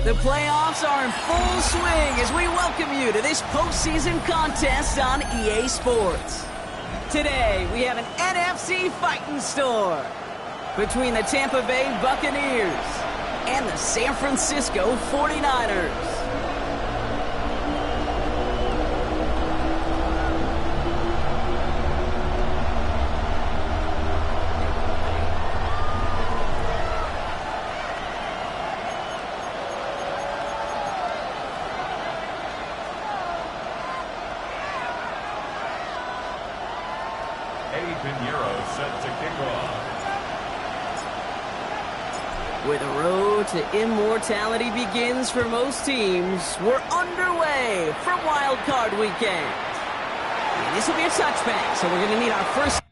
The playoffs are in full swing as we welcome you to this postseason contest on EA Sports. Today, we have an NFC fighting store between the Tampa Bay Buccaneers and the San Francisco 49ers. Set to kick off. Where the road to immortality begins for most teams, we're underway for Wild Card Weekend. And this will be a touchback, so we're going to need our first...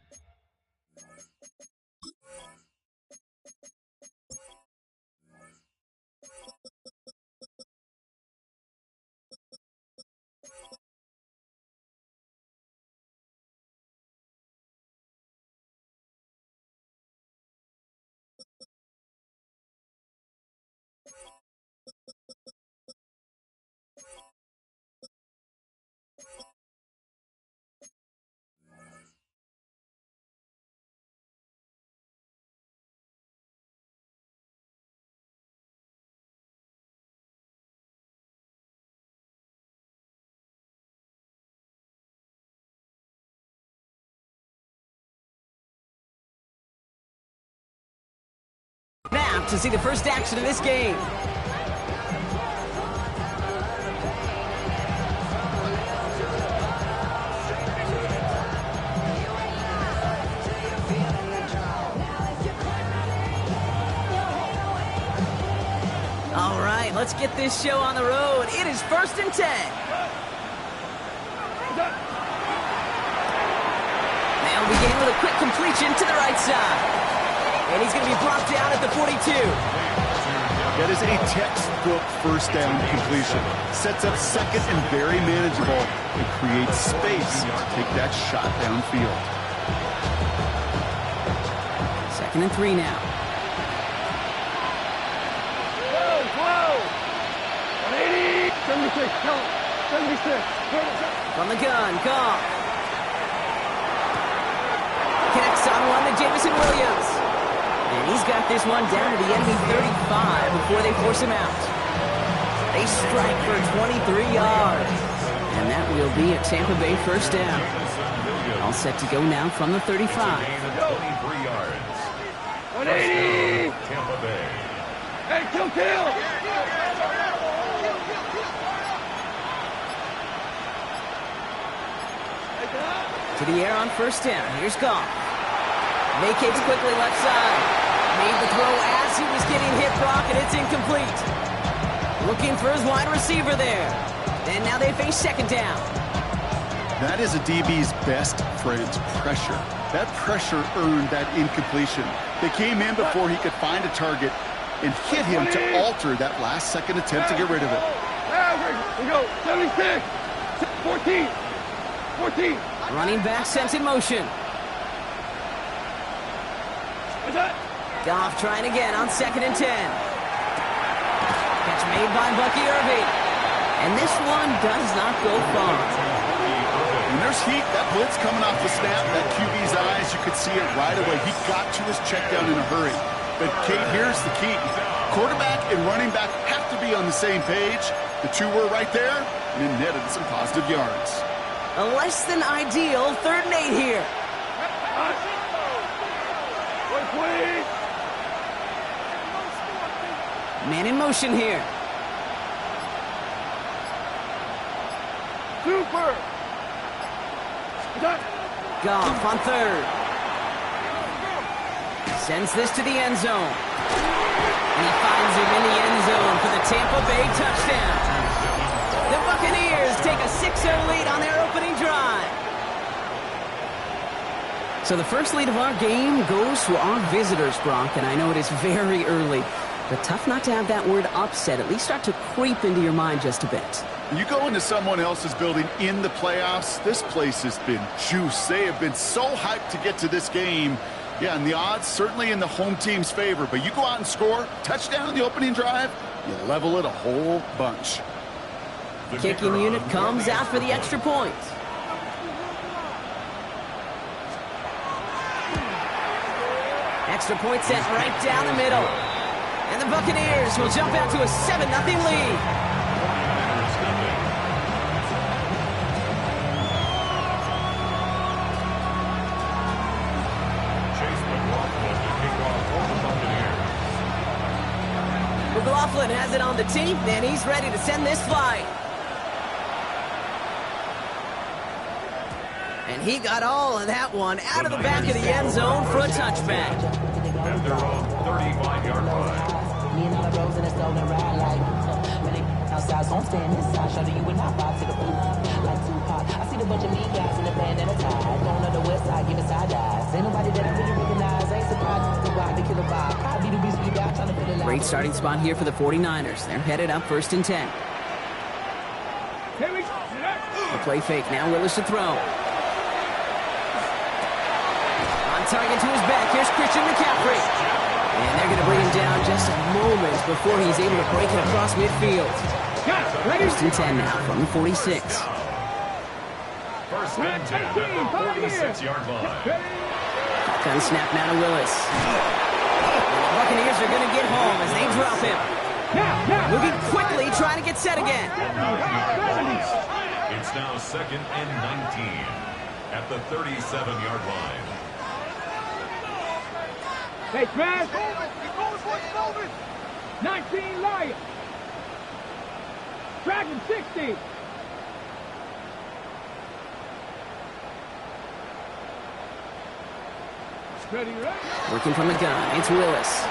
Snap to see the first action of this game. All right, let's get this show on the road. It is 1st and 10. They'll begin with a quick completion to the right side. And he's going to be brought down at the 42. That is a textbook first down completion. Sets up second and very manageable. It creates space to take that shot downfield. 2nd and 3 now. Whoa! 180! 76, count. 76. From the gun, Goff. Connects on one to Jameson Williams. And he's got this one down to the enemy 35 before they force him out. They strike for 23 yards. And that will be a Tampa Bay first down. All set to go now from the 35. 23 yards. 180! Tampa Bay. Hey, kill! To the air on first down. Here's Goff. Vacates quickly left side. Made the throw as he was getting hit, Brock, and it's incomplete. Looking for his wide receiver there. And now they face 2nd down. That is a DB's best friend, pressure. That pressure earned that incompletion. They came in before he could find a target and hit him to alter that last-second attempt to get rid of it. We go. 76. 14. Running back sent in motion. Goff trying again on 2nd and 10. Catch made by Bucky Irving. And this one does not go far. When there's heat, that blitz coming off the snap, that QB's eyes, you could see it right away. He got to his check down in a hurry. But, Kate, here's the key. Quarterback and running back have to be on the same page. The two were right there, and it netted some positive yards. A less than ideal 3rd and 8 here. Man in motion here. Super! Goff on 3rd. Sends this to the end zone. And he finds him in the end zone for the Tampa Bay touchdown. The Buccaneers take a 6-0 lead on their opening drive. So the first lead of our game goes to our visitors, Brock, and I know it is very early, but tough not to have that word upset at least start to creep into your mind just a bit. You go into someone else's building in the playoffs, this place has been juice. They have been so hyped to get to this game, Yeah, and the odds certainly in the home team's favor, but you go out and score, touchdown in the opening drive, you level it a whole bunch. The kicking unit comes out for the extra point. Extra point set right down the middle. And the Buccaneers will jump out to a 7-0 lead. McLaughlin has it on the tee, and he's ready to send this flight. And he got all of that one out of the back of the end zone for a touchback. At their own 35-yard line. Me and all the bros in the stolen ride like when they outside, so I'm staying inside. Show you and I vibe to the food like Tupac. I see the bunch of mean guys in the band and a tie. Going on the west side, giving side eyes. Ain't nobody that I really recognize. Ain't surprised to ride the killer vibe. I be the beast we got trying to feel alive. Great starting spot here for the 49ers. They're headed up 1st and 10. The play fake. Now Willis to throw. Target to his back. Here's Christian McCaffrey. And they're going to bring him down just a moment before he's able to break it across midfield. 1st and 10 now from the 46. 1st and 10 at the 46-yard line. Gun snap now to Willis. And the Buccaneers are going to get home as they drop him. Moving quickly, trying to get set again. It's now 2nd and 19 at the 37-yard line. Hey, Smash! 19 Lions! Dragon 60! Ready, ready? Working from the gun, it's Willis.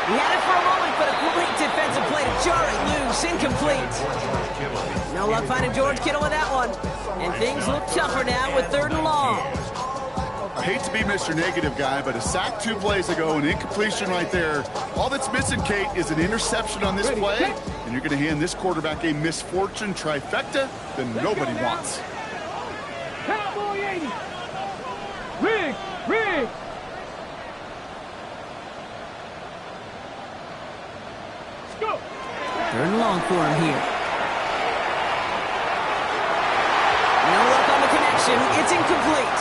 He had it for a moment, but a great defensive play to jar it loose, incomplete. No luck finding George Kittle with that one. And things look tougher now with 3rd and long. I hate to be Mr. Negative guy, but a sack 2 plays ago, an incompletion right there. All that's missing, Kate, is an interception on this play, and you're going to hand this quarterback a misfortune trifecta that nobody wants. Cowboy 80! Rig! Rig! Let's go! 3rd and long for him here. No luck on the connection. It's incomplete.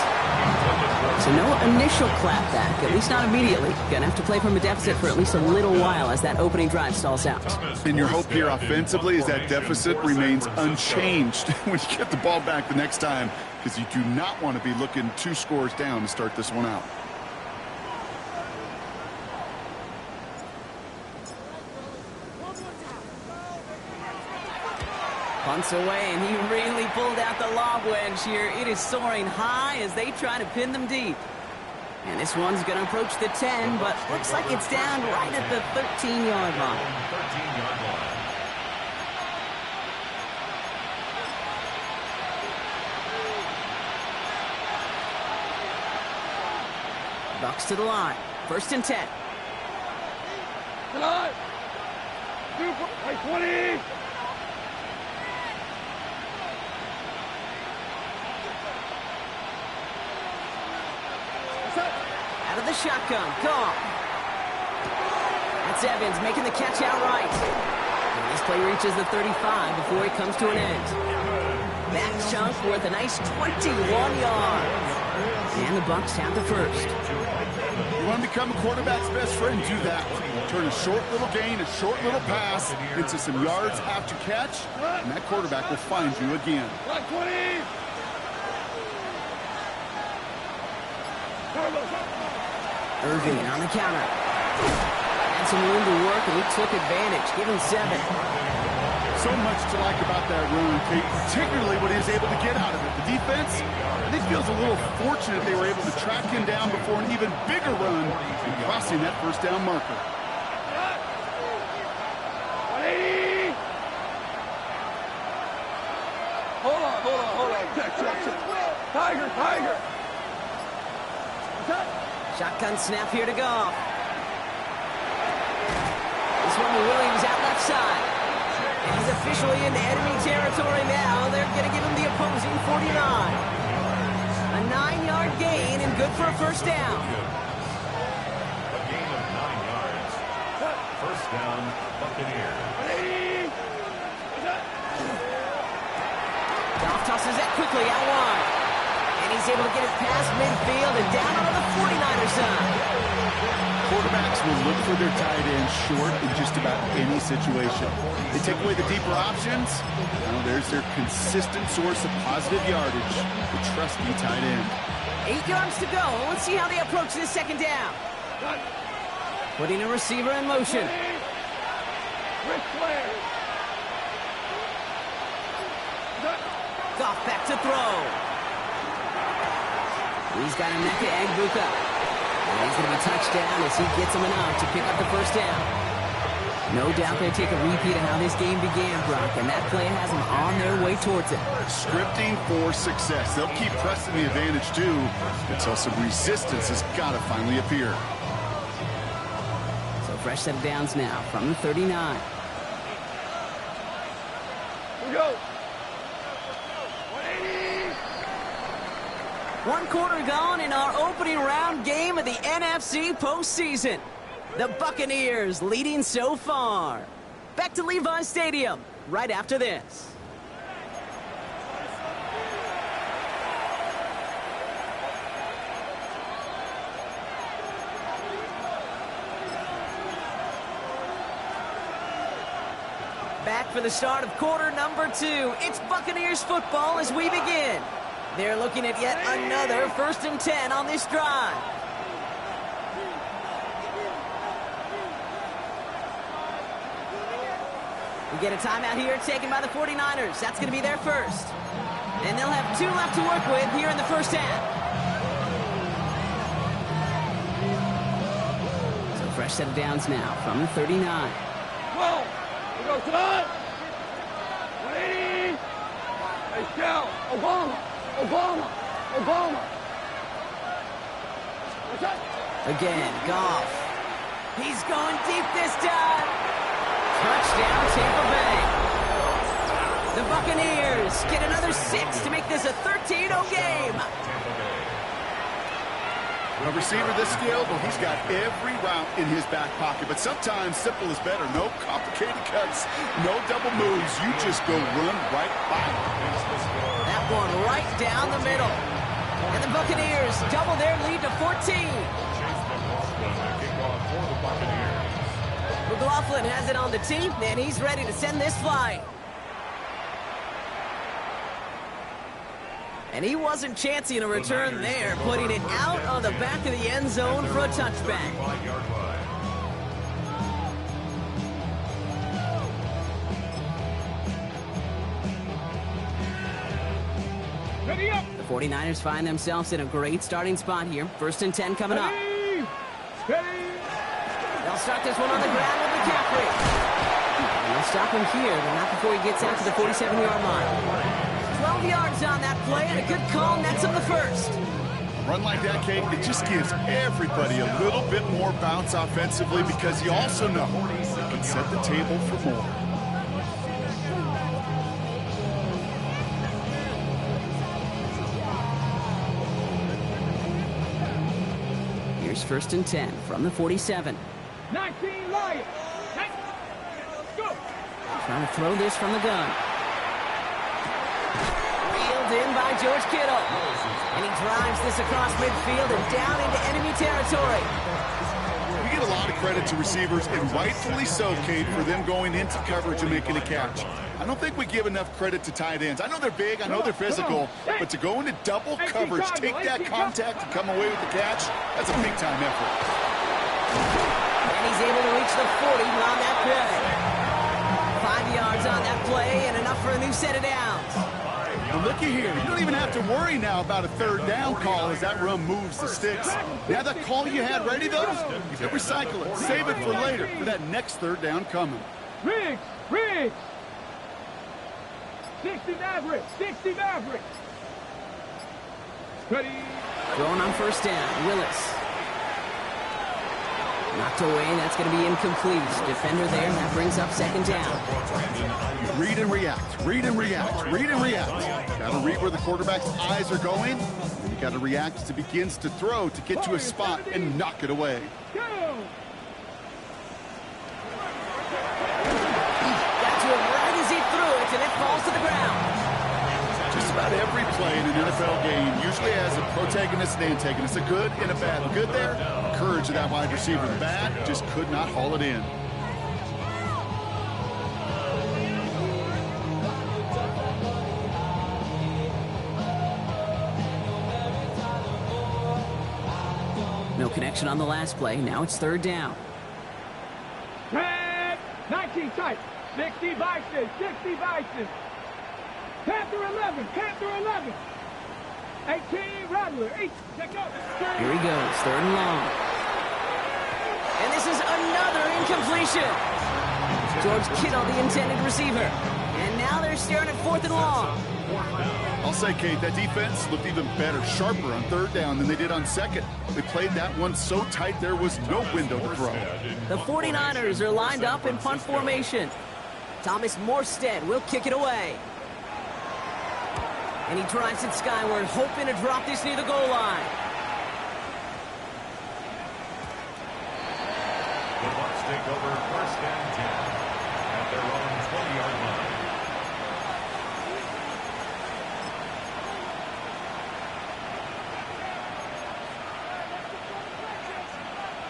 So no initial clapback, at least not immediately. Gonna have to play from a deficit for at least a little while as that opening drive stalls out. And your hope here offensively is that deficit remains unchanged when you get the ball back the next time, because you do not want to be looking 2 scores down to start this one out. Punts away, and he really pulled out the lob wedge here. It is soaring high as they try to pin them deep. And this one's going to approach the 10, but looks like it's down right at the 13-yard line. 13-yard line. Bucks to the line. 1st and 10. Come on! 20! Out of the shotgun. Gone. That's Evans making the catch outright. And this play reaches the 35 before it comes to an end. That chunk worth a nice 21 yards. And the Bucks have the first. You want to become a quarterback's best friend? Do that. Turn a short little gain, a short little pass into some yards after catch, and that quarterback will find you again. 20! Irving on the counter. Had some room to work, and he took advantage. Give him 7. So much to like about that run, Kate, particularly what he was able to get out of it. The defense, I think, feels a little fortunate they were able to track him down before an even bigger run and crossing that 1st down marker. 180! Hold on. Check. Tiger! What's that? Shotgun snap here to Goff. This one to Williams out left side. And he's officially into enemy territory now. They're going to give him the opposing 49. A 9-yard gain, and good for a first down. A gain of 9 yards. First down, Buccaneers. Goff tosses that quickly out wide. And he's able to get it past midfield and down onto the 49ers side. Quarterbacks will look for their tight end short in just about any situation. They take away the deeper options. Now there's their consistent source of positive yardage, the trusty tight end. 8 yards to go. Let's see how they approach this second down. Putting a receiver in motion. Goff back to throw. He's got a neck to Agbuka. And he's going to be touched down as he gets him enough to pick up the first down. No doubt they take a repeat of how this game began, Brock, and that play has them on their way towards it. Scripting for success. They'll keep pressing the advantage, too, until some resistance has got to finally appear. So fresh set of downs now from the 39. We go. 1 quarter gone in our opening round game of the NFC postseason. The Buccaneers leading so far. Back to Levi's Stadium right after this. Back for the start of quarter number 2. It's Buccaneers football as we begin. They're looking at yet another 1st and 10 on this drive. We get a timeout here taken by the 49ers. That's going to be their first. And they'll have 2 left to work with here in the first half. So fresh set of downs now from the 39. 12. We go tonight. 180. Hey, Scout. Obama. Again, Goff. He's going deep this time. Touchdown, Tampa Bay. The Buccaneers get another 6 to make this a 13-0 game. A receiver this skilled, well, he's got every route in his back pocket, but sometimes simple is better. No complicated cuts, no double moves. You just go run right by him. That one right down the middle. And the Buccaneers double their lead to 14. McLaughlin has it on the tee, and he's ready to send this flight. And he wasn't chancing a return there, putting it out on the back of the end zone for a touchback. The 49ers find themselves in a great starting spot here. 1st and 10 coming up. They'll start this one on the ground with McCaffrey. And they'll stop him here, but not before he gets out to the 47-yard line. 12 yards on that play, and a good call nets him the first. A run like that, Kate, it just gives everybody a little bit more bounce offensively because you also know it can set the table for more. Here's 1st and 10 from the 47. 19 Lions. Go. Trying to throw this from the gun. Reeled in by George Kittle. And he drives this across midfield and down into enemy territory. We get a lot of credit to receivers, and rightfully so, Kate, for them going into coverage and making a catch. I don't think we give enough credit to tight ends. I know they're big, I know they're physical, but to go into double coverage, take that contact and come away with the catch, that's a big-time effort. And he's able to reach the 40 on that play. 5 yards on that play and enough for a new set of downs. But looky here, you don't even have to worry now about a 3rd down call as that run moves the sticks. Now that call you had ready, though, you can recycle it, save it for later, for that next 3rd down coming. Riggs. 60 Maverick. Ready. Throwing on 1st down, Willis. Knocked away, that's going to be incomplete. Defender there, that brings up second down. Read and react, read and react, read and react. Got to read where the quarterback's eyes are going, and you got to react as he begins to throw to get to a spot and knock it away. Go! Got to him right as he threw it, and it falls to the ground. Just about every play in an NFL game usually has a protagonist and antagonist, a good and a bad. The good there, courage of that wide receiver. The bad, just could not haul it in. No connection on the last play. Now it's third down. Red, 19 tight, 60 Bison, 60 Bison. Panther 11, Panther 11. 18 Rattler, 8, check out. Here he goes, third and long. And this is another incompletion. George Kittle, the intended receiver. And now they're staring at fourth and long. I'll say, Kate, that defense looked even better, sharper on third down than they did on second. They played that one so tight there was no window to throw. The 49ers are lined up in punt formation. Thomas Morstead will kick it away. And he drives it skyward, hoping to drop this near the goal line. The Bucs take over first and 10 at their own 20-yard line.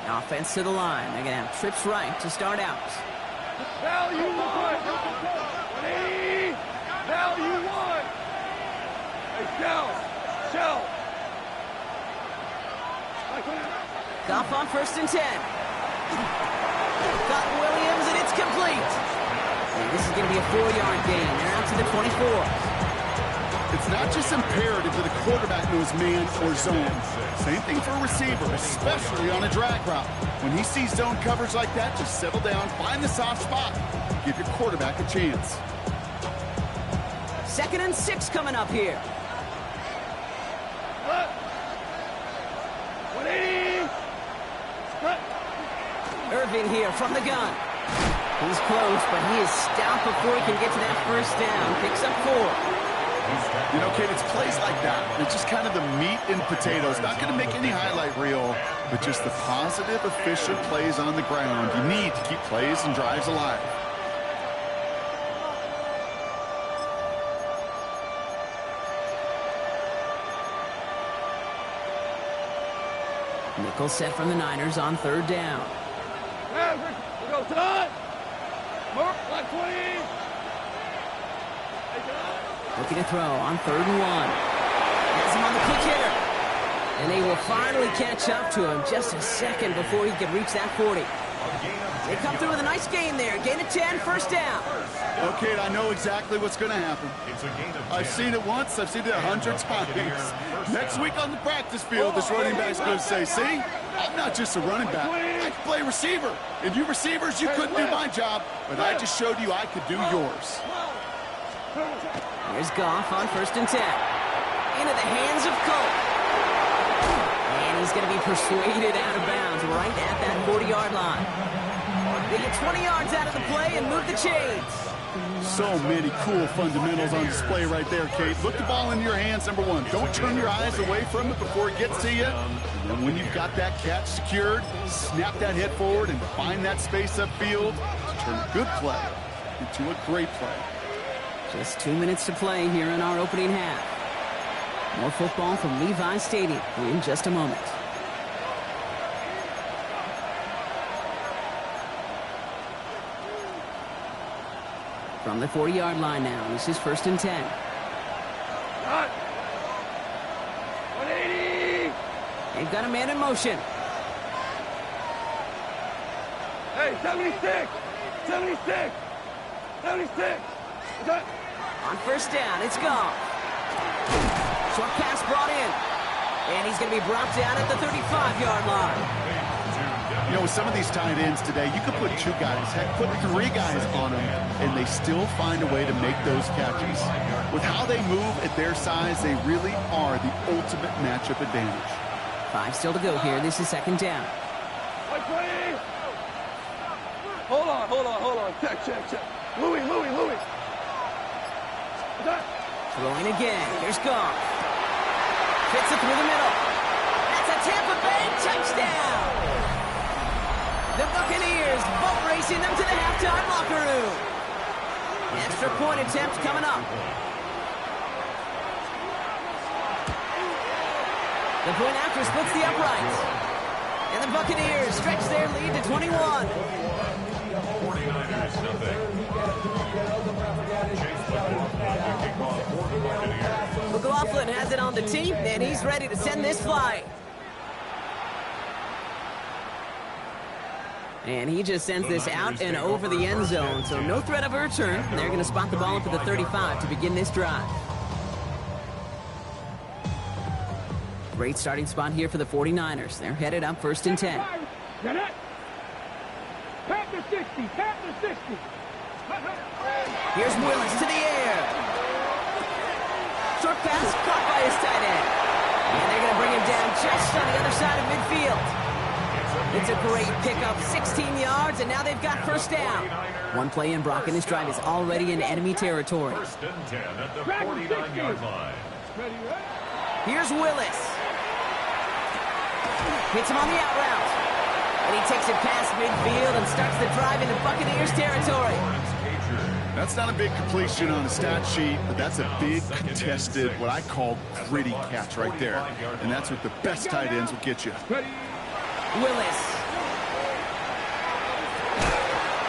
Offense to the line. They're going to have trips right to start out. Value one. 180. Value one. Hey, shell. Goff on first and 10. Got Williams, and it's complete. And this is going to be a 4-yard gain. They're out to the 24. It's not just imperative that a quarterback knows man or zone. Same thing for a receiver, especially on a drag route. When he sees zone coverage like that, just settle down, find the soft spot. Give your quarterback a chance. 2nd and 6 coming up here. 180. Irvin here from the gun. He's close, but he is stopped before he can get to that first down. Picks up 4. You know, Kate, it's plays like that. It's just kind of the meat and potatoes. Not going to make any highlight reel, but just the positive, efficient plays on the ground. You need to keep plays and drives alive. Nickel set from the Niners on third down. Maverick, we go time. Mark, 120. Looking to throw on third and 1. Has him on the quick hitter. And they will finally catch up to him just a second before he can reach that 40. They come through with a nice gain there. Gain of 10, first down. Okay, I know exactly what's going to happen. I've seen it once. I've seen it 100 times. Next week on the practice field, this running back's going to say, see, I'm not just a running back. I can play receiver. And you receivers, you couldn't do my job, but I just showed you I could do yours. Here's Goff on first and 10. Into the hands of Cole. And he's going to be persuaded out of bounds right at that 40-yard line. They get 20 yards out of the play and move the chains. So many cool fundamentals on display right there, Kate. Look the ball in your hands, number one. Don't turn your eyes away from it before it gets to you. And then when you've got that catch secured, snap that head forward and find that space upfield to turn a good play into a great play. Just 2 minutes to play here in our opening half. More football from Levi Stadium in just a moment. From the 40-yard line now, this is first and 10. 180. They've got a man in motion. Hey, 76. 76. 76. On first down, it's gone. Short pass brought in. And he's going to be brought down at the 35-yard line. You know, with some of these tight ends today, you could put 2 guys, heck, put 3 guys on them, and they still find a way to make those catches. With how they move at their size, they really are the ultimate matchup advantage. 5 still to go here. This is second down. Hold on. Check. Louis. Throwing again. Here's Goff. Fits it through the middle. That's a Tampa Bay touchdown. The Buccaneers boat racing them to the halftime locker room. Extra point attempt coming up. The point after splits the uprights. And the Buccaneers stretch their lead to 21. 49ers nothing. Chase McLaughlin to kick off for the Buccaneers. McLaughlin has it on the tee, and he's ready to send this flight. And he just sends this out and over the end zone, so no threat of a return. They're going to spot the ball up at the 35 to begin this drive. Great starting spot here for the 49ers. They're headed up 1st and 10. Panther 60. Here's Willis to the air. Short pass caught by his tight end. And they're going to bring him down just on the other side of midfield. It's a great pickup, 16 yards, and now they've got 1st down. One play in, Brock, and this drive is already in enemy territory. 1st and 10 at the 49-yard line. Here's Willis. Hits him on the out route. And he takes it past midfield and starts the drive into Buccaneers territory. That's not a big completion on the stat sheet, but that's a big contested, what I call gritty catch right there. And that's what the best tight ends will get you. Willis.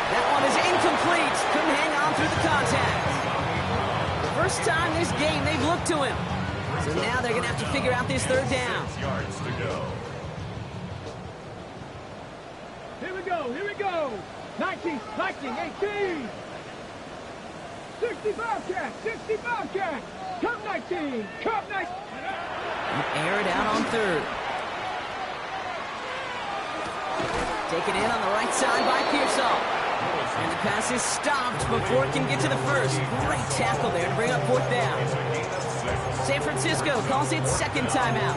That one is incomplete. Couldn't hang on through the contact. First time this game they've looked to him. So now they're going to have to figure out this 3rd down. 6 yards to go. Here we go. 19, 18. 65 catch. Come 19. Air it out on 3rd. Taken in on the right side by Pearsall. And the pass is stopped before it can get to the 1st. Great tackle there to bring up 4th down. San Francisco calls it 2nd timeout.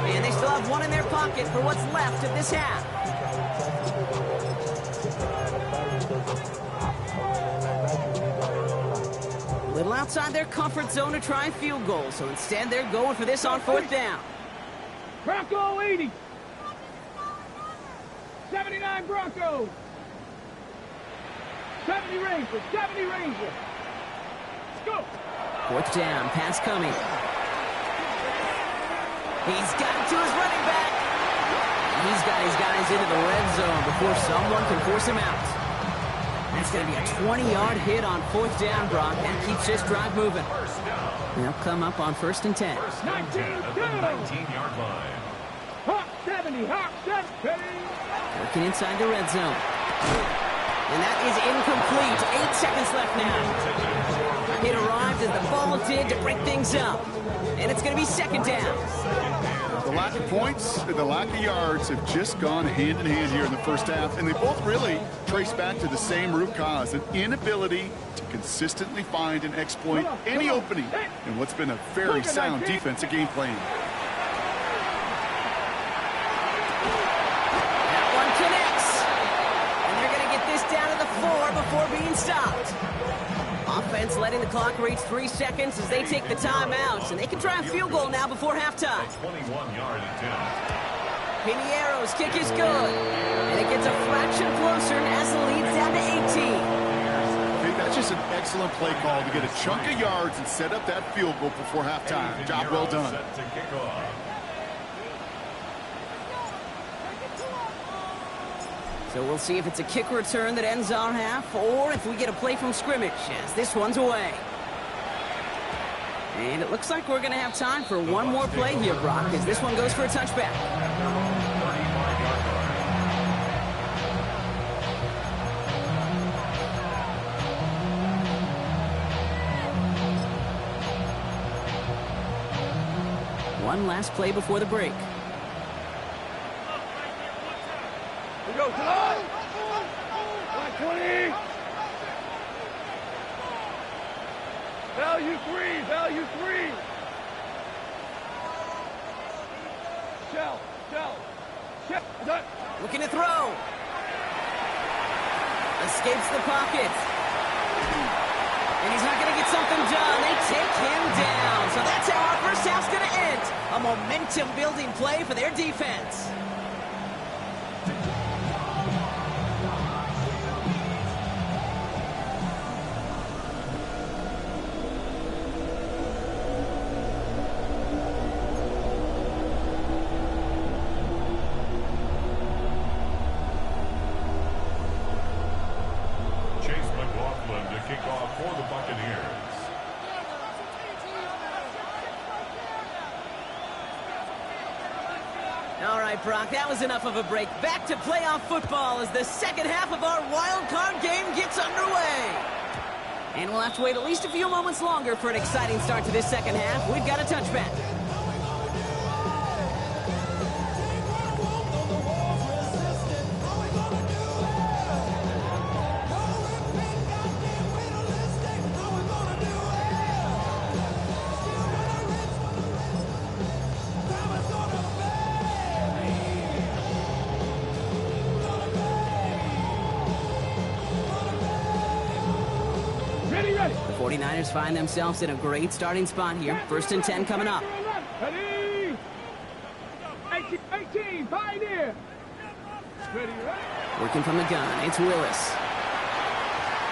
And they still have one in their pocket for what's left of this half. A little outside their comfort zone to try a field goal, so instead they're going for this on 4th down. Bronco 80. 79 Bronco. 70 Ranger. Let's go. 4th down, pass coming. He's got it to his running back. He's got his guys into the red zone before someone can force him out. That's going to be a 20-yard hit on 4th down, Brock. That keeps this drive moving. They'll come up on 1st and 10. 19 at the 19-yard line. Hawk 70. Working inside the red zone. And that is incomplete. 8 seconds left now. It arrived as the ball did to break things up. And it's going to be 2nd down. The lack of points and the lack of yards have just gone hand in hand here in the 1st half, and they both really trace back to the same root cause, an inability to consistently find and exploit any opening in what's been a very sound defensive game plan. That one connects. And they're going to get this down to the 4 before being stopped. Offense letting the clock reach 3 seconds as they take the timeouts, and they can try a field goal now before halftime. 21-yard attempt. Piniero's kick is good, and it gets a fraction closer as the lead's down to 18. Okay, that's just an excellent play call to get a chunk of yards and set up that field goal before halftime. Job well done. Set to kick off. So we'll see if it's a kick return that ends our half, or if we get a play from scrimmage, as this one's away. And it looks like we're going to have time for one more play here, Brock, as this one goes for a touchback. One last play before the break. We go, July. 20. Value 3. Shell. Looking to throw. Escapes the pocket. And he's not going to get something done. They take him down. So that's how our first half's going to end. A momentum-building play for their defense. All right, Brock, that was enough of a break. Back to playoff football as the second half of our wild card game gets underway. And we'll have to wait at least a few moments longer for an exciting start to this second half. We've got a touchback. The 49ers find themselves in a great starting spot here. 1st and 10 coming up. Ready? 18, Pioneer. Ready, ready. Working from the gun, it's Willis.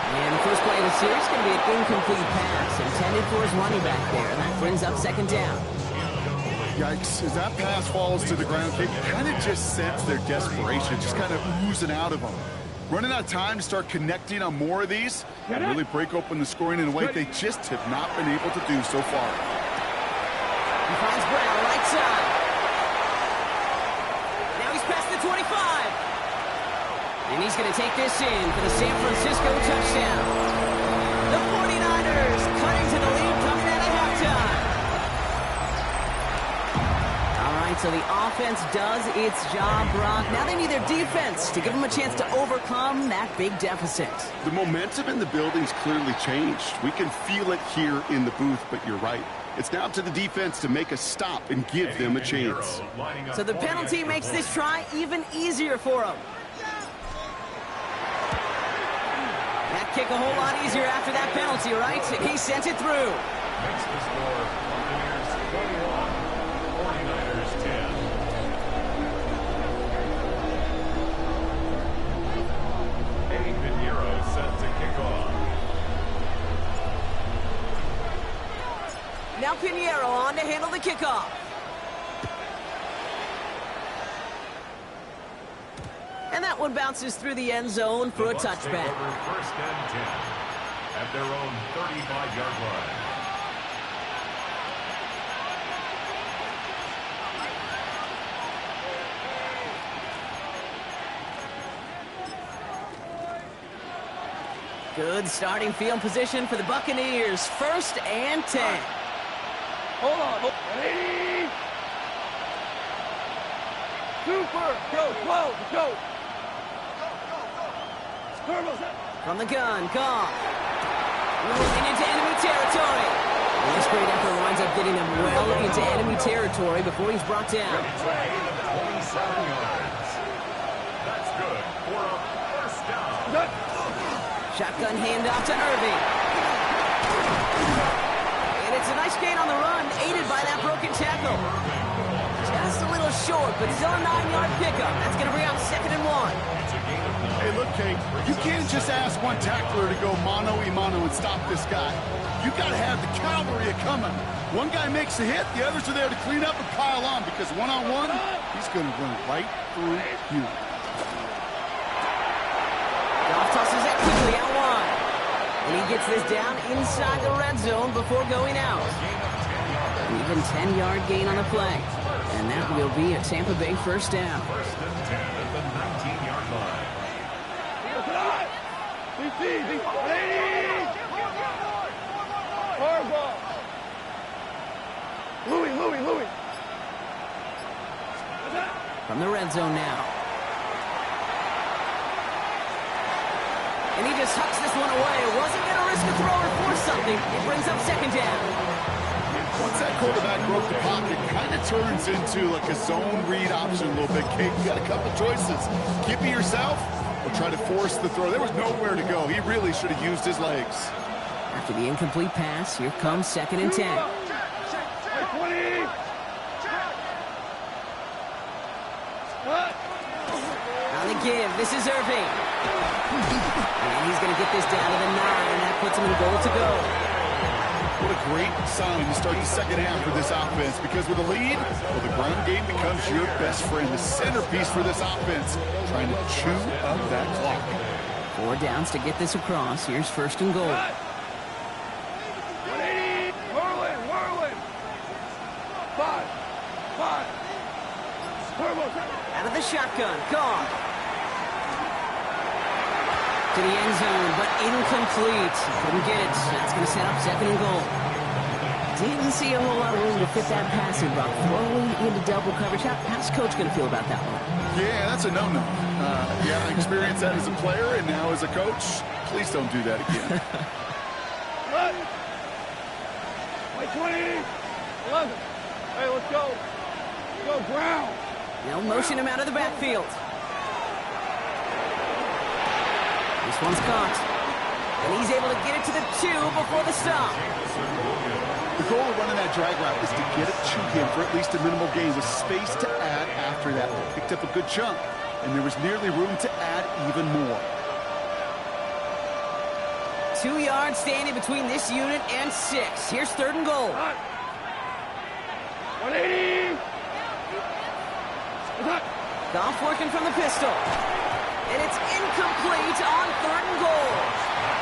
And the first play of the series is going to be an incomplete pass intended for his running back there. That brings up 2nd down. Yikes, as that pass falls to the ground, you kind of just sense their desperation, just kind of oozing out of them. Running out of time to start connecting on more of these and really break open the scoring in a way they just have not been able to do so far. He finds Brown, right side. Now he's past the 25. And he's going to take this in for the San Francisco touchdown. The 49ers cutting to the lead coming out of halftime. All right, so the offense does its job, Brock. Now they need their defense to give them a chance to overcome that big deficit. The momentum in the building's clearly changed. We can feel it here in the booth, but you're right. It's now up to the defense to make a stop and give them a chance. So the penalty makes this try even easier for them. That kick a whole lot easier after that penalty, right? He sent it through. Makes the score Buccaneers 21, 49ers 10. Eddie Pinheiro set to kick off. Now Pinheiro on to handle the kickoff. And that one bounces through the end zone for a touchback. 1st and 10 at their own 35-yard line. Good starting field position for the Buccaneers. 1st and 10. Hold on. Ready? Super. Go. From the gun, Goff. Moving into enemy territory. And this great effort winds up getting them well into enemy territory before he's brought down. 27 yards. That's good for a 1st down. Shotgun handoff to Irving. And it's a nice gain on the run, aided by that broken tackle. Just a little short, but still a 9-yard pickup. That's going to bring out 2nd and 1. Hey, look, Kate, you can't just ask one tackler to go mano-a-mano and stop this guy. You got to have the cavalry coming. One guy makes a hit, the others are there to clean up and pile on, because one-on-one, he's going to run right through you. Goff tosses it quickly out wide. And he gets this down inside the red zone before going out. An even 10-yard gain on the play. And that will be a Tampa Bay 1st down. 1st and 10 at the 19-yard line. Louis. From the red zone now. And he just hucks this one away. Wasn't going to risk a throw or force something. It brings up 2nd down. Once that quarterback broke the pocket, kind of turns into like a zone read option a little bit. Kate, you got a couple choices. Keep it yourself or try to force the throw. There was nowhere to go. He really should have used his legs. After the incomplete pass, here comes 2nd and 10. On the give, this is Irving. And he's going to get this down to the 9, and that puts him in goal to go. What a great sign to start the second half for this offense, because with a lead, well, the ground game becomes your best friend, the centerpiece for this offense, trying to chew up that clock. 4 downs to get this across. Here's 1st and goal. Out of the shotgun, gone. To the end zone, but incomplete. Couldn't get it. That's going to set up 2nd and goal. Didn't see a whole lot of room to fit that passing block. Throwing into double coverage. How's Coach going to feel about that one? Yeah, that's a no-no. Yeah, I experienced that as a player and now as a coach. Please don't do that again. 20, 11. Hey, let's go. Let's go, ground. They'll motion him out of the backfield. This one's caught. And he's able to get it to the 2 before the stop. The goal of running that drag route is to get it to him for at least a minimal gain with space to add after that. Picked up a good chunk, and there was nearly room to add even more. 2 yards standing between this unit and 6. Here's 3rd and goal. 180. Goff working from the pistol. And it's incomplete on 3rd and goal.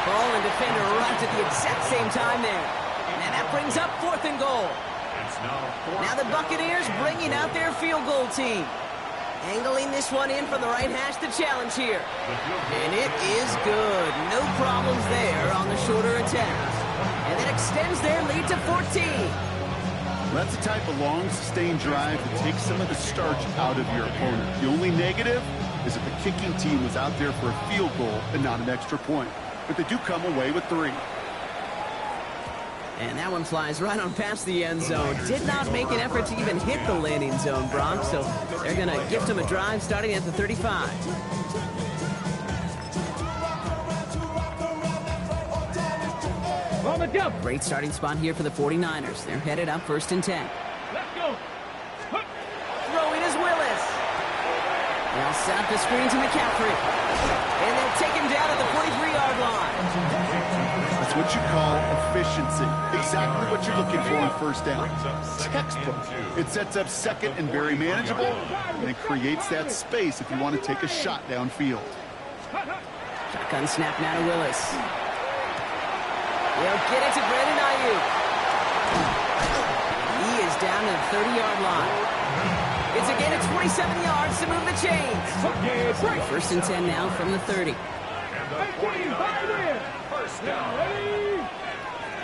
Ball and defender arrived at the exact same time there. And that brings up 4th and goal. Now the Buccaneers bringing out their field goal team. Angling this one in from the right hash to challenge here. And it is good. No problems there on the shorter attempt. And that extends their lead to 14. That's the type of long, sustained drive that takes some of the starch out of your opponent. The only negative is that the kicking team was out there for a field goal and not an extra point. But they do come away with 3. And that one flies right on past the end zone. Did not make an effort to even hit the landing zone, Brock. So they're going to gift him a drive starting at the 35. Great starting spot here for the 49ers. They're headed up 1st and 10. Let's go. Throwing is Willis. They'll set up the screen to McCaffrey. And they'll take him down at the 43-yard line. That's what you call efficiency. Exactly what you're looking for on 1st down. Textbook. It sets up 2nd and very manageable, and it creates that space if you want to take a shot downfield. Shotgun snap now to Willis. They'll get it to Brandon Ayuk. He is down to the 30-yard line. It's a gain of 27 yards to move the chains. 1st and 10 now from the 30. First down.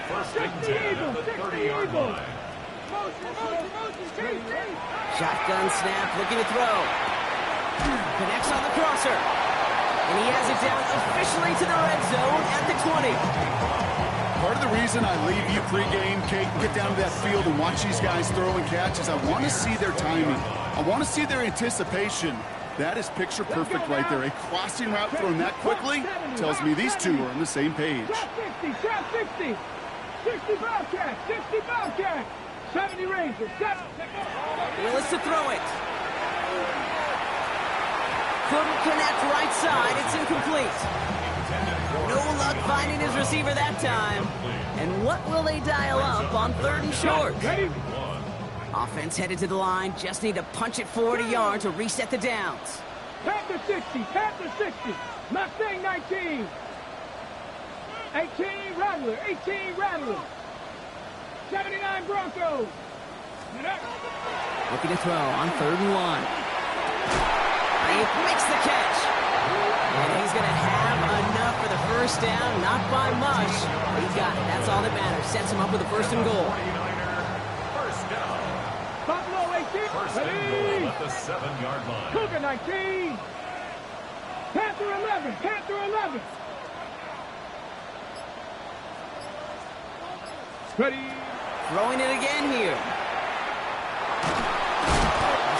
First and 10 at the 30-yard line. Shotgun snap, looking to throw. Connects on the crosser. And he has it down officially to the red zone at the 20. Part of the reason I leave you pregame, Kate, get down to that field and watch these guys throw and catch is I want to see their timing. I want to see their anticipation. That is picture perfect right there. A crossing route thrown that quickly tells me these two are on the same page. Trap 60. 60 Bobcat. 60 Bobcat. 70 Ranger. Willis to throw it. Couldn't connect right side. It's incomplete. No luck finding his receiver that time. And what will they dial up on 3rd and short? Offense headed to the line. Just need to punch it 40 yards to reset the downs. Panther 60. Panther 60. Mustang 19. 18 Rattler. 18 Rattler. 79 Broncos. Looking to throw on 3rd and 1. He makes the catch. And he's going to have enough for the 1st down. Not by much. But he got it. That's all that matters. Sets him up with a 1st and goal. First down. Buffalo 18. First and goal at the 7-yard line. Cougar 19. Panther 11. Panther 11. Ready. Throwing it again here.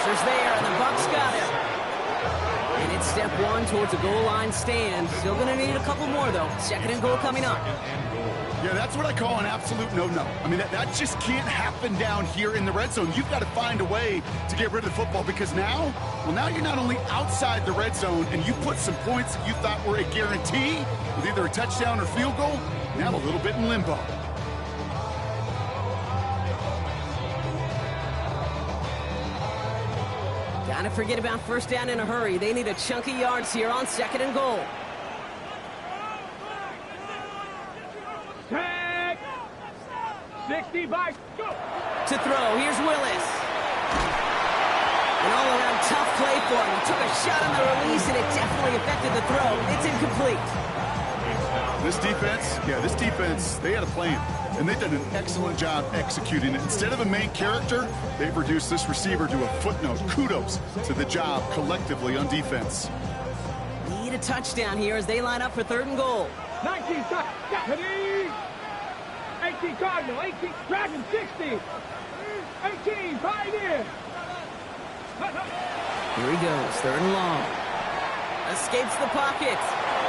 Pressure's there, and the Bucs got him. And it's step one towards a goal line stand. Still going to need a couple more, though. Second and goal coming up. Yeah, that's what I call an absolute no-no. I mean, that just can't happen down here in the red zone. You've got to find a way to get rid of the football because now you're not only outside the red zone and you put some points that you thought were a guarantee with either a touchdown or field goal, now a little bit in limbo. Gotta forget about first down in a hurry. They need a chunk of yards here on second and goal. Tag! 60 by go! To throw, here's Willis. An all-around tough play for him. He took a shot on the release, and it definitely affected the throw. It's incomplete. This defense, they had a plan, and they've done an excellent job executing it. Instead of a main character, they've reduced this receiver to a footnote. Kudos to the job collectively on defense. Need a touchdown here as they line up for third and goal. 19 touch, 18 Cardinal, 18 Dragon, 60, 18 Pioneer. Here he goes, third and long. Escapes the pocket.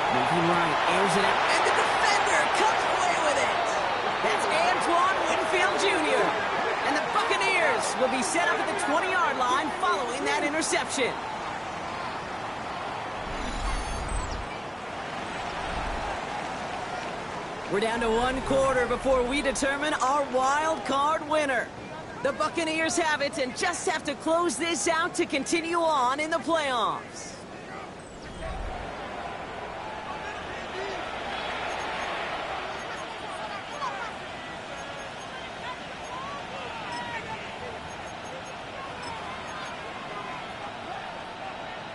Moving right, airs it out, and the defender comes away with it. That's Antoine Winfield Jr. And the Buccaneers will be set up at the 20-yard line following that interception. We're down to one quarter before we determine our wild card winner. The Buccaneers have it and just have to close this out to continue on in the playoffs.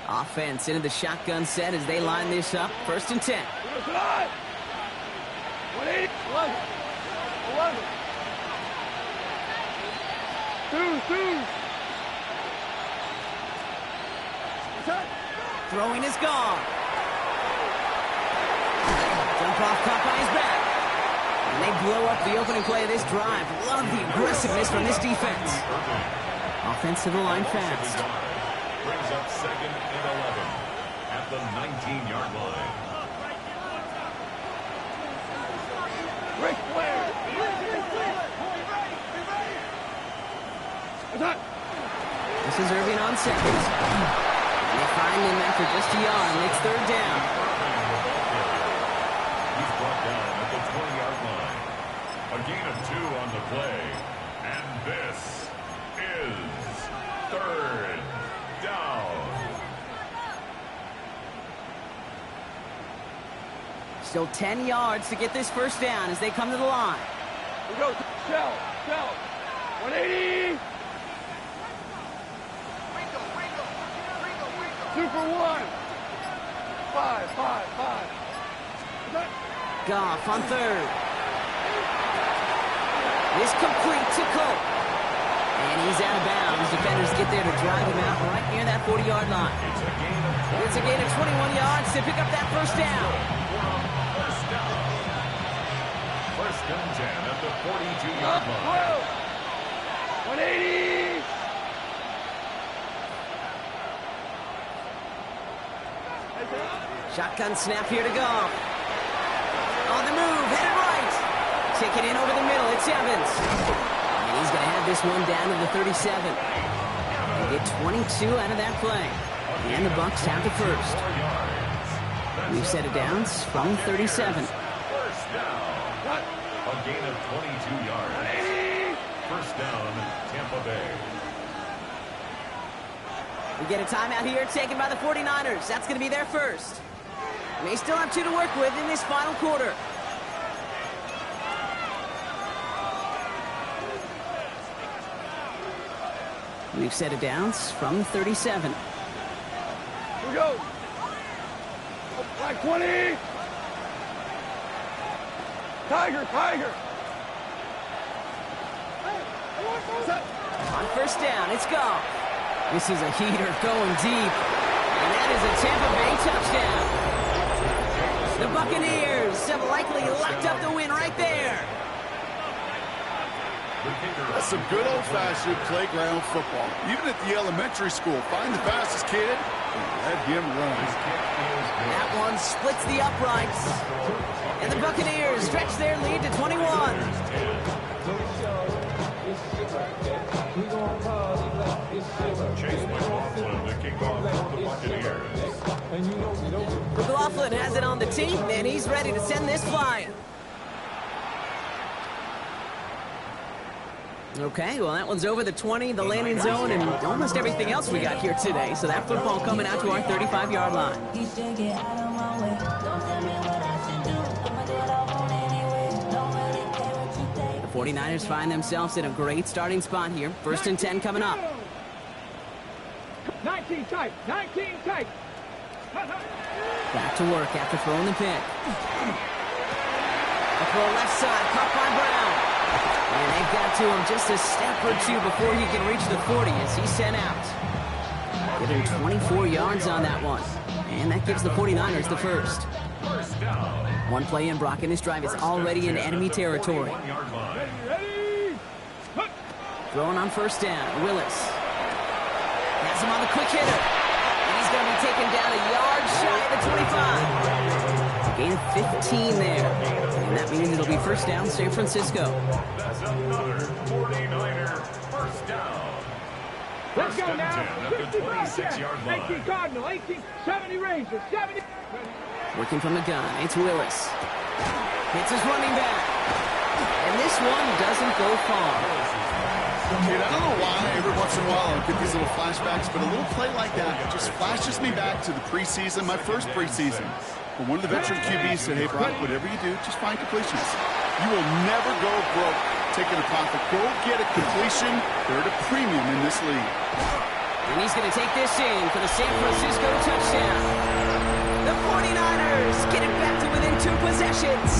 Offense into the shotgun set as they line this up. First and 10. 11. Throwing is gone. Jump off caught by his back. And they blow up the opening play of this drive. Love the aggressiveness from this defense. Offense to the line fast. Brings up second and 11 at the 19-yard line. Rick Flair. This is Irving on second. And they find him after just a yard, and it's third down. He's brought down at the 20-yard line. A gain of 2 on the play. And this is third down. Still 10 yards to get this first down as they come to the line. We go. Shell. 180. 2 for 1. 5. Goff on third. Is complete to Colt. And he's out of bounds. Defenders get there to drive him out right near that 40-yard line. It's a gain of 21 yards to pick up that first down. First and 10 at the 42-yard line. 180. Shotgun snap here to Goff. On the move, headed right. Take it in over the middle, it's Evans. And he's going to have this one down to the 37. They get 22 out of that play. And the Bucs have the first. We've set it down from 37. First down. A gain of 22 yards. First down, Tampa Bay. We get a timeout here taken by the 49ers. That's going to be their first. And they still have 2 to work with in this final quarter. We've set it down from 37. Here we go. Black 20. Tiger. On first down, it's Goff. This is a heater going deep. And that is a Tampa Bay touchdown. The Buccaneers have likely locked up the win right there. That's some good old-fashioned playground football. Even at the elementary school, find the fastest kid and let him run. That one splits the uprights. And the Buccaneers stretch their lead to 21. Chase McLaughlin to kick off for the Buccaneers. McLaughlin has it on the tee, and he's ready to send this flying. Okay, well, that one's over the 20, the landing zone, and almost everything else we got here today. So that football coming out to our 35-yard line. The 49ers find themselves in a great starting spot here. 1st and 10 coming up. 19 tight, 19 tight. Back to work after throwing the pick. A throw left side, caught by Brown. And they've got to him just a step or two before he can reach the 40 as he's sent out. Getting 24 yards on that one. And that gives the 49ers the first. One play in, Brock, and this drive is already in enemy territory. Throwing on 1st down, Willis. Has him on the quick hitter. And he's going to be taken down a yard shy of the 25. Gain of 15 there. And that means it'll be 1st down, San Francisco. That's another 49er first down. Let's go First and now. 10 at the 26-yard line. 18 Cardinal, 18, 70 Rangers, 70. Working from the gun, it's Willis. Hits his running back. And this one doesn't go far. Dude, I don't know why every once in a while I'll get these little flashbacks, but a little play like that just flashes me back to the preseason, my first preseason. When one of the veteran QBs said, hey, Brock, whatever you do, just find completions. You will never go broke taking a profit. Go get a completion. They're at a premium in this league. And he's going to take this in for the San Francisco touchdown. The 49ers get it back to within 2 possessions.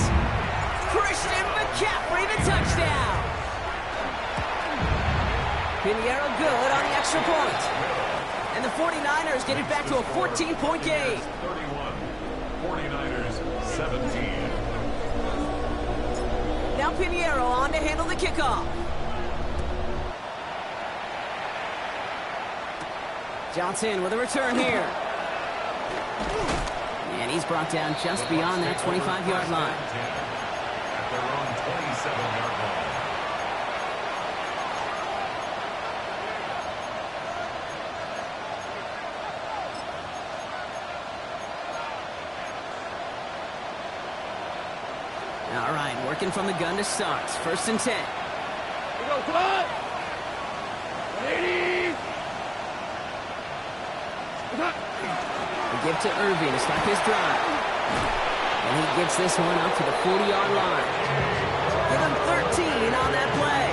Christian McCaffrey, the touchdown. Pinheiro good on the extra point. And the 49ers get it back to a 14-point game. 31. 49ers 17. Now Pinheiro on to handle the kickoff. Johnson with a return here. And he's brought down just beyond that 25-yard line. At their own 27-yard line. All right, working from the gun to start. 1st and 10. Come on. 180. They give to Irving to start his drive. And he gets this one up to the 40-yard line. Give him 13 on that play.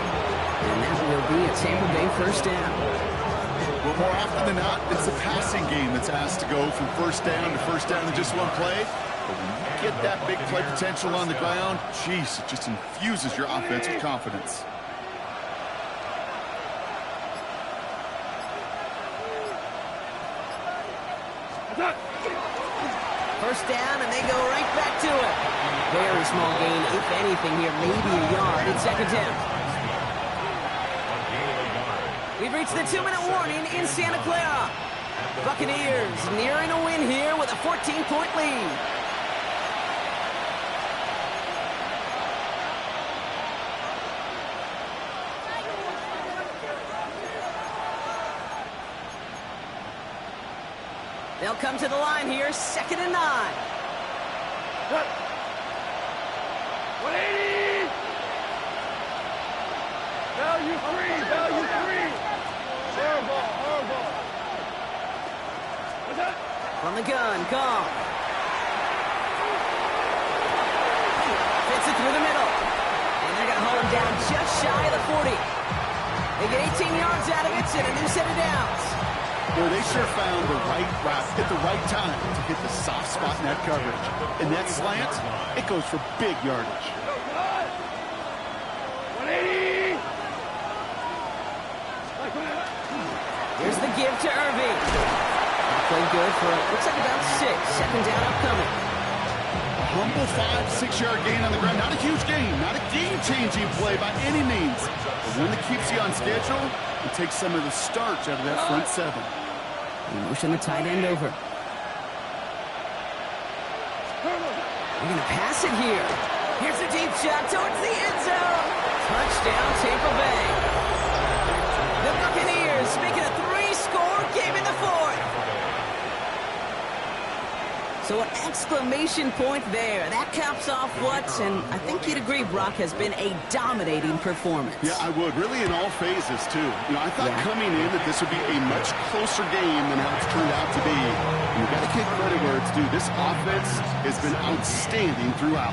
And that will be a Tampa Bay 1st down. Well, more often than not, it's the passing game that's asked to go from 1st down to 1st down in just one play. But when you get that big play potential on the ground, geez, it just infuses your offense with confidence. First down, and they go right back to it. Very small gain, if anything here, maybe a yard in 2nd down. We've reached the 2-minute warning in Santa Clara. Buccaneers nearing a win here with a 14-point lead. They'll come to the line here, 2nd and 9. 180. Value 3, value 3. Horrible, horrible. What's that? From the gun, Goff. Fits it through the middle. And they're going to hold him down just shy of the 40. They get 18 yards out of it and a new set of downs. Boy, they sure found the right route at the right time to hit the soft spot in that coverage. And that slant, it goes for big yardage. 180. Here's the give to Irving. Played good for, looks like about 6. 2nd down upcoming. humble 5-6-yard gain on the ground. Not a huge gain, not a game-changing play by any means. But one that keeps you on schedule and takes some of the starch out of that front seven. Motion the tight end over. We're going to pass it here. Here's a deep shot towards the end zone. Touchdown, Tampa Bay. The Buccaneers making a 3-score game in the fourth. So an exclamation point there. That caps off what, and I think you'd agree, Brock, has been a dominating performance. Yeah, I would. Really in all phases, too. You know, I thought coming in that this would be a much closer game than how it's turned out to be. And you've got to give credit where it's due. This offense has been outstanding throughout.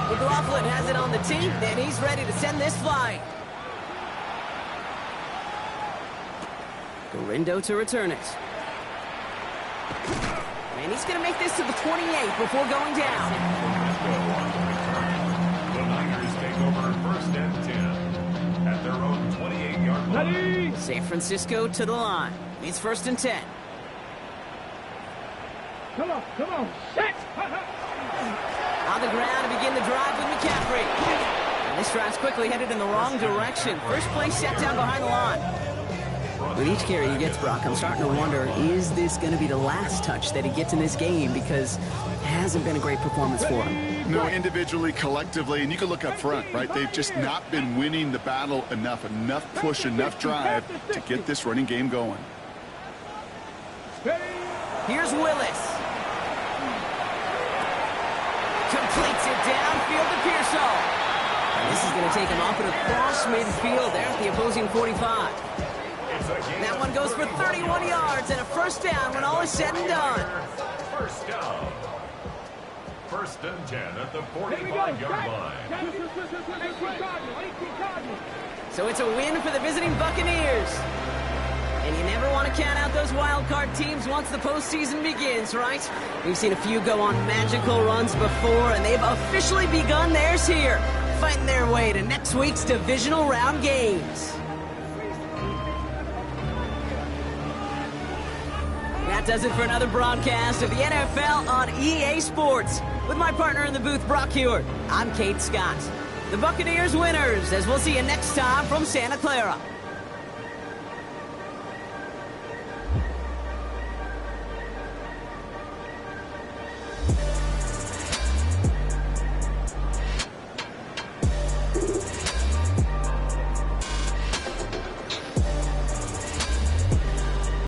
McLaughlin has it on the team, and he's ready to send this flying. Gorindo to return it. And he's going to make this to the 28 before going down. The Niners take over first and 10 at their own 28-yard line. San Francisco to the line. It's first and 10. Come on, set! On the ground to begin the drive with McCaffrey. And this drive's quickly headed in the wrong direction. First play set down behind the line. With each carry he gets, Brock, I'm starting to wonder, is this going to be the last touch that he gets in this game? Because it hasn't been a great performance for him. No, individually, collectively, and you can look up front, right? They've just not been winning the battle enough push, enough drive to get this running game going. Here's Willis. Completes it downfield to Pearsall. And this is going to take him up and across midfield there at the opposing 45. That one goes for 31 yards and a first down when all is said and done. First down. First and 10 at the 45-yard line. So it's a win for the visiting Buccaneers. And you never want to count out those wild card teams once the postseason begins, right? We've seen a few go on magical runs before, and they've officially begun theirs here, fighting their way to next week's divisional round games. That does it for another broadcast of the NFL on EA Sports. With my partner in the booth, Brock Hewitt, I'm Kate Scott. The Buccaneers winners, as we'll see you next time from Santa Clara.